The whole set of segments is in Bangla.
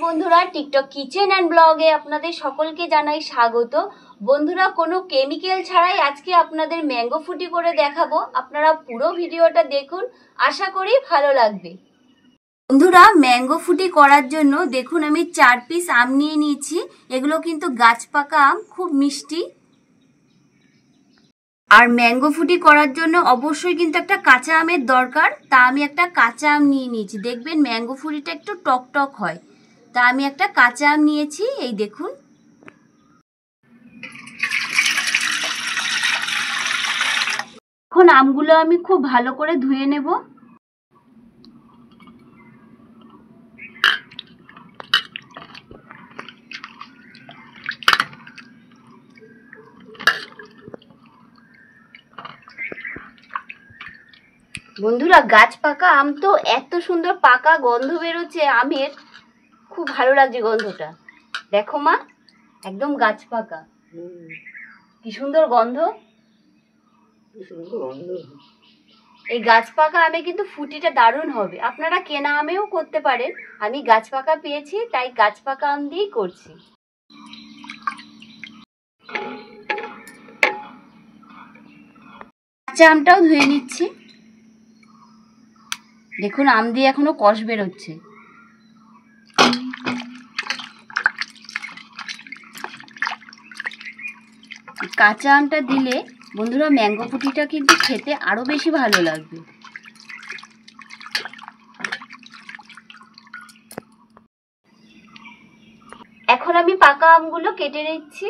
বন্ধুরা, টিকটক কিচেন অ্যান্ড ব্লগে আপনাদের সকলকে জানাই স্বাগত। বন্ধুরা, কোনো কেমিক্যাল ছাড়াই আজকে আপনাদের ম্যাঙ্গো ফুটি করে দেখাবো। আপনারা পুরো ভিডিওটা দেখুন, আশা করি ভালো লাগবে। বন্ধুরা, ম্যাঙ্গো ফুটি করার জন্য দেখুন আমি 4 পিস আম নিয়ে নিয়েছি। এগুলো কিন্তু গাছ পাকা আম, খুব মিষ্টি। আর ম্যাঙ্গো ফুটি করার জন্য অবশ্যই কিন্তু একটা কাঁচা আমের দরকার। তা আমি একটা কাঁচা আম নিয়ে নিয়েছি। দেখবেন ম্যাঙ্গো ফুটিটা একটু টক টক হয়। তা আমি একটা কাঁচা আম নিয়েছি, এই দেখুন। এখন আমগুলো আমি খুব ভালো করে ধুয়ে নেব। বন্ধুরা, গাছ পাকা আম তো এত সুন্দর পাকা গন্ধ বেরোচ্ছে আমের, খুব ভালো লাগছে গন্ধটা। দেখো মা, একদম গাছ পাকা, কি সুন্দর গন্ধ। এই গাছ পাকা আমে কিন্তু ফুটিটা দারুণ হবে। আপনারা কেনা আমেও করতে পারেন, আমি গাছ পাকা পেয়েছি তাই গাছ পাকা আম দিয়েই করছি। কাঁচা আমটাও ধুয়ে নিচ্ছি। দেখুন আম দিয়ে এখনো কষ বেরোচ্ছে। কাঁচা আমটা দিলে বন্ধুরা ম্যাঙ্গো ফুটিটা কিন্তু খেতে আরো বেশি ভালো লাগবে। এখন আমি পাকা আমগুলো কেটে নিচ্ছি।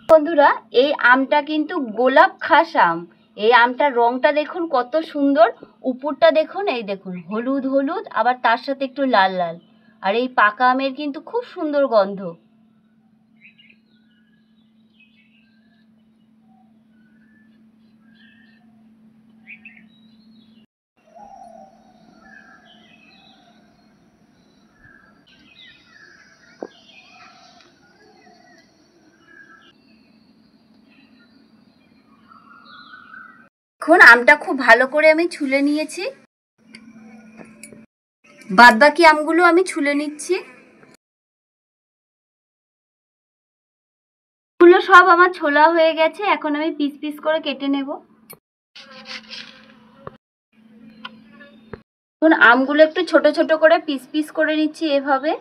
বন্ধুরা, এই আমটা কিন্তু গোলাপ খাস আম। এই আমটার রংটা দেখুন কত সুন্দর, উপরটা দেখুন, এই দেখুন হলুদ হলুদ, আবার তার সাথে একটু লাল লাল। আর এই পাকা আমের কিন্তু খুব সুন্দর গন্ধ। এখন আমটা খুব ভালো করে আমি ছুলে নিয়েছি। বাদবাকি আমগুলো আমি ছুলে নিচ্ছি। এগুলো সব আমার ছোলা হয়ে গেছে। এখন আমি পিস পিস করে কেটে নেব। এখন আমগুলো একটু ছোট ছোট করে পিস পিস করে নিচ্ছি এভাবে।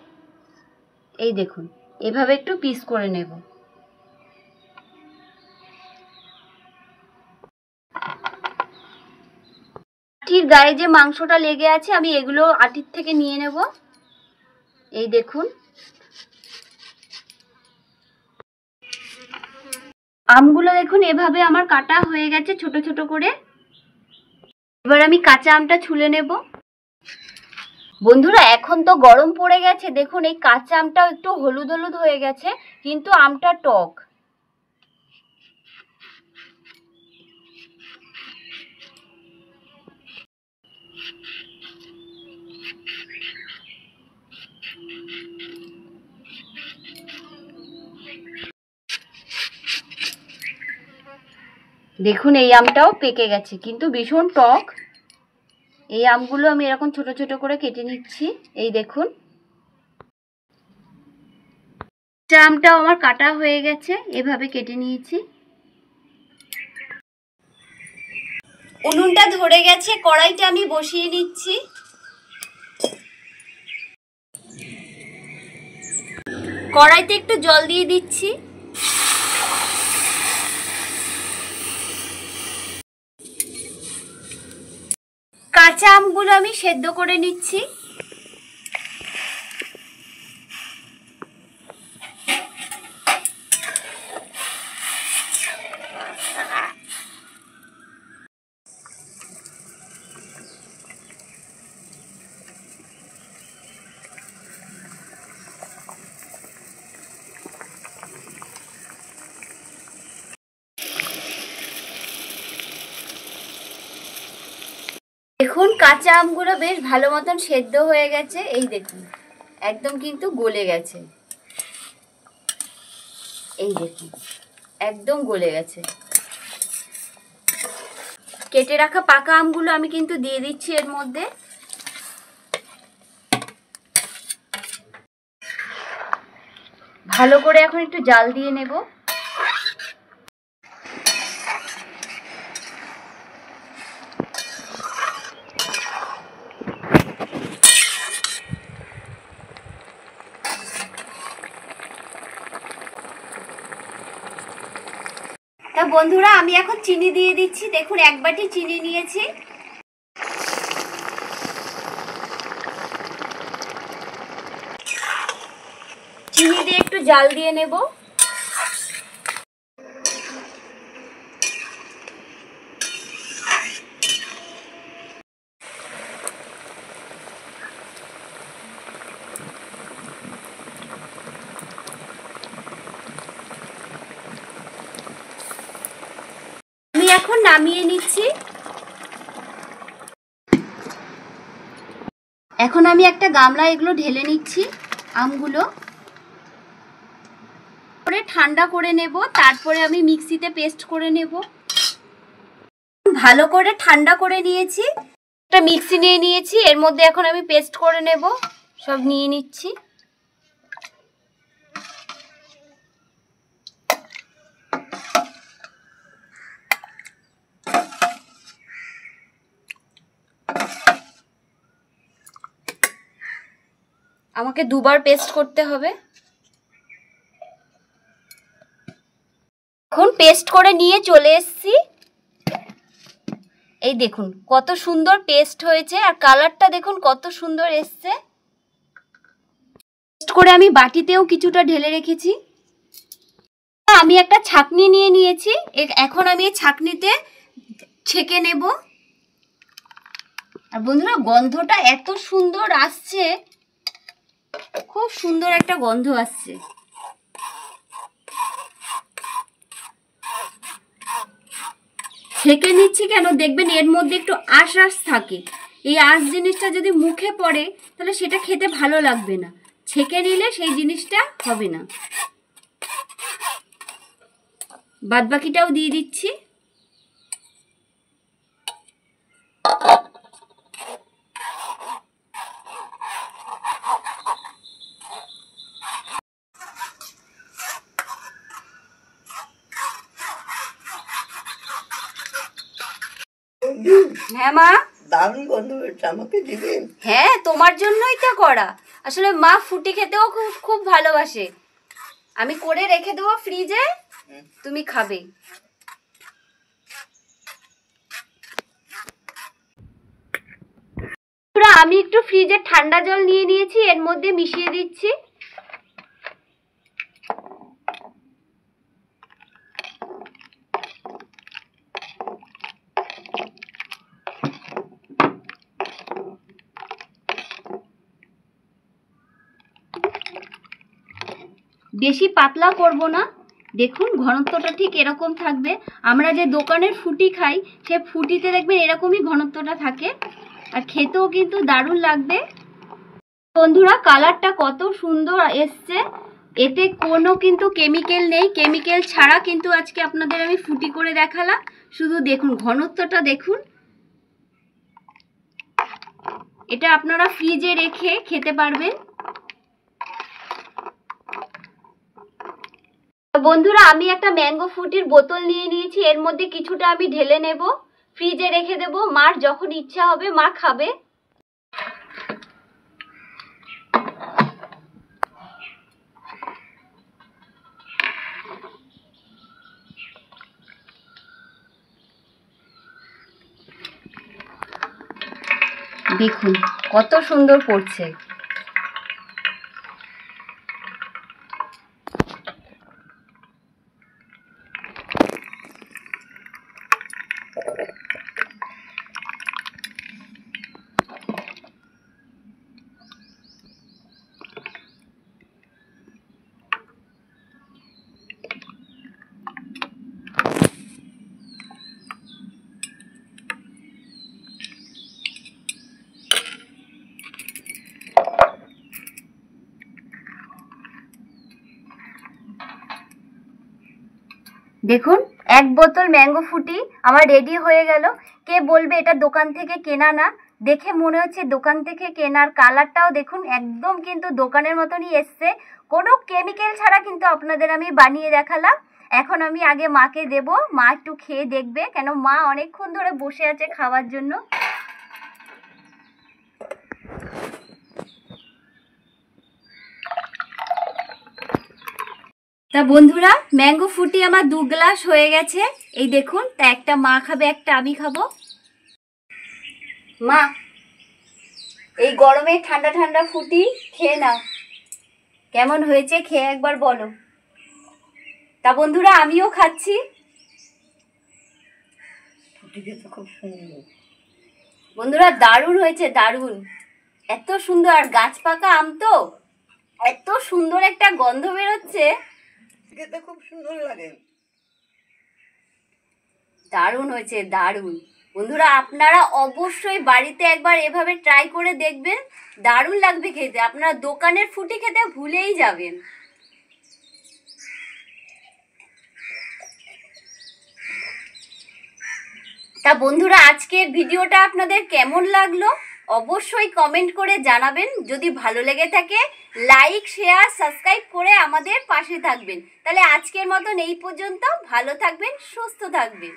এই দেখুন, এভাবে একটু পিস করে নেব। আটির গায়ে যে মাংসটা লেগে আছে আমি এগুলো আটির থেকে নিয়ে নেব। এই দেখুন, আমগুলো দেখুন এভাবে আমার কাটা হয়ে গেছে ছোট ছোট করে। এবার আমি কাঁচা আমটা ছুলে নেব। বন্ধুরা, এখন তো গরম পড়ে গেছে, দেখুন এই কাঁচা আমটাও একটু হলুদ হলুদ হয়ে গেছে, কিন্তু আমটা টক। দেখুন এই আমটাও পেকে গেছে, কিন্তু ভীষণ টক। এই আমগুলো আমি এরকম ছোট ছোট করে কেটে নিচ্ছি। এই দেখুন, আমটাও আমার কাটা হয়ে গেছে, এভাবে কেটে নিয়েছি। উনুনটা ধরে গেছে, কড়াইটা আমি বসিয়ে নিচ্ছি। কড়াইতে একটু জল দিয়ে দিচ্ছি। কাঁচা আমগুলো আমি সেদ্ধ করে নিচ্ছি। দেখুন কাঁচা আমগুলো বেশ ভালো মতন সেদ্ধ হয়ে গেছে। এই দেখুন একদম কিন্তু গলে গেছে। এই দেখুন একদম গলে গেছে। কেটে রাখা পাকা আমগুলো আমি কিন্তু দিয়ে দিচ্ছি এর মধ্যে। ভালো করে এখন একটু জাল দিয়ে নেব। তা বন্ধুরা আমি এখন চিনি দিয়ে দিচ্ছি। দেখুন 1 বাটি চিনি নিয়েছি। চিনি দিয়ে একটু জাল দিয়ে নেব। আমি এখন নামিয়ে নিচ্ছি। এখন আমি একটা গামলা এগুলো ঢেলে নিচ্ছি আমগুলো। পরে ঠান্ডা করে নেব, তারপরে আমি মিক্সিতে পেস্ট করে নেব। ভালো করে ঠান্ডা করে নিয়েছি। একটা মিক্সি নিয়ে নিয়েছি, এর মধ্যে এখন আমি পেস্ট করে নেব। সব নিয়ে নিচ্ছি। আমাকে দুবার পেস্ট করতে হবে। এখন পেস্ট করে নিয়ে চলে এসেছি। এই দেখুন কত সুন্দর পেস্ট হয়েছে, আর কালারটা দেখুন কত সুন্দর এসছে। পেস্ট করে আমি বাটিতেও কিছুটা ঢেলে রেখেছি। আমি একটা ছাঁকনি নিয়ে নিয়েছি। এখন আমি এই ছাঁকনিতে ছেঁকে নেব। আর বন্ধুরা গন্ধটা এত সুন্দর আসছে, খুব সুন্দর একটা গন্ধ আসছে। ছেঁকে নিচ্ছি কেন, দেখবেন এর মধ্যে একটু আঁশ থাকে। এই আঁশ জিনিসটা যদি মুখে পড়ে তাহলে সেটা খেতে ভালো লাগবে না। ছেঁকে নিলে সেই জিনিসটা হবে না। বাদবাকিটাও দিয়ে দিচ্ছি। হ্যাঁ মা, দারুণ গন্ধ হচ্ছে, আমাকে দিবেন? হ্যাঁ তোমার জন্যই তো করা। আসলে মা ফুটি খেতেও খুব খুব ভালোবাসে। আমি করে রেখে দেবো ফ্রিজে, তুমি খাবে। আমি একটু ফ্রিজে ঠান্ডা জল নিয়ে নিয়েছি, এর মধ্যে মিশিয়ে দিচ্ছি। বেশি পাতলা করব না। দেখুন ঘনত্বটা ঠিক এরকম থাকবে। আমরা যে দোকানের ফুটি খাই সে ফুটিতে দেখবেন এরকমই ঘনত্বটা থাকে, আর খেতেও কিন্তু দারুণ লাগবে। বন্ধুরা কালারটা কত সুন্দর এসছে, এতে কোনো কিন্তু কেমিক্যাল নেই। কেমিক্যাল ছাড়া কিন্তু আজকে আপনাদের আমি ফুটি করে দেখালাম। শুধু দেখুন ঘনত্বটা দেখুন। এটা আপনারা ফ্রিজে রেখে খেতে পারবেন। বন্ধুরা আমি একটা ম্যাঙ্গো ফ্রুটির বোতল নিয়ে নিয়েছি, এর মধ্যে কিছুটা আমি ঢেলে নেব। ফ্রিজে রেখে দেব, মার যখন ইচ্ছা হবে মা খাবে। দেখুন কত সুন্দর পড়ছে। দেখুন 1 বোতল ম্যাঙ্গো ফুটি আমার রেডি হয়ে গেল। কে বলবে এটা দোকান থেকে কেনা না, দেখে মনে হচ্ছে দোকান থেকে কেনার। কালারটাও দেখুন একদম কিন্তু দোকানের মতনই এসছে, কোনো কেমিক্যাল ছাড়া কিন্তু আপনাদের আমি বানিয়ে দেখালাম। এখন আমি আগে মাকে দেব, মা একটু খেয়ে দেখবে, কেন মা অনেকক্ষণ ধরে বসে আছে খাওয়ার জন্য। তা বন্ধুরা, ম্যাঙ্গো ফুটি আমার 2 গ্লাস হয়ে গেছে, এই দেখুন। তা একটা মা খাবে, একটা আমি খাবো। মা, এই গরমে ঠান্ডা ঠান্ডা ফুটি খেয়ে নাও, কেমন হয়েছে খেয়ে একবার বলো। তা বন্ধুরা, আমিও খাচ্ছি। ফুটিকে তো খুব সুন্দর বন্ধুরা, দারুণ হয়েছে, দারুণ, এত সুন্দর। আর গাছ পাকা আম তো, এত সুন্দর একটা গন্ধ বেরোচ্ছে, খেতে খুব সুন্দর লাগে। দারুণ হয়েছে, দারুণ। বন্ধুরা, আপনারা অবশ্যই বাড়িতে একবার এভাবে ট্রাই করে দেখবেন, দারুণ লাগবে খেতে। আপনারা দোকানের ফুটি খেতে ভুলেই যাবেন। তা বন্ধুরা, আজকের ভিডিওটা আপনাদের কেমন লাগলো অবশ্যই কমেন্ট করে জানাবেন। যদি ভালো লেগে থাকে লাইক, শেয়ার, সাবস্ক্রাইব করে আমাদের পাশে থাকবেন। তাহলে আজকের মতন এই পর্যন্ত। ভালো থাকবেন, সুস্থ থাকবেন।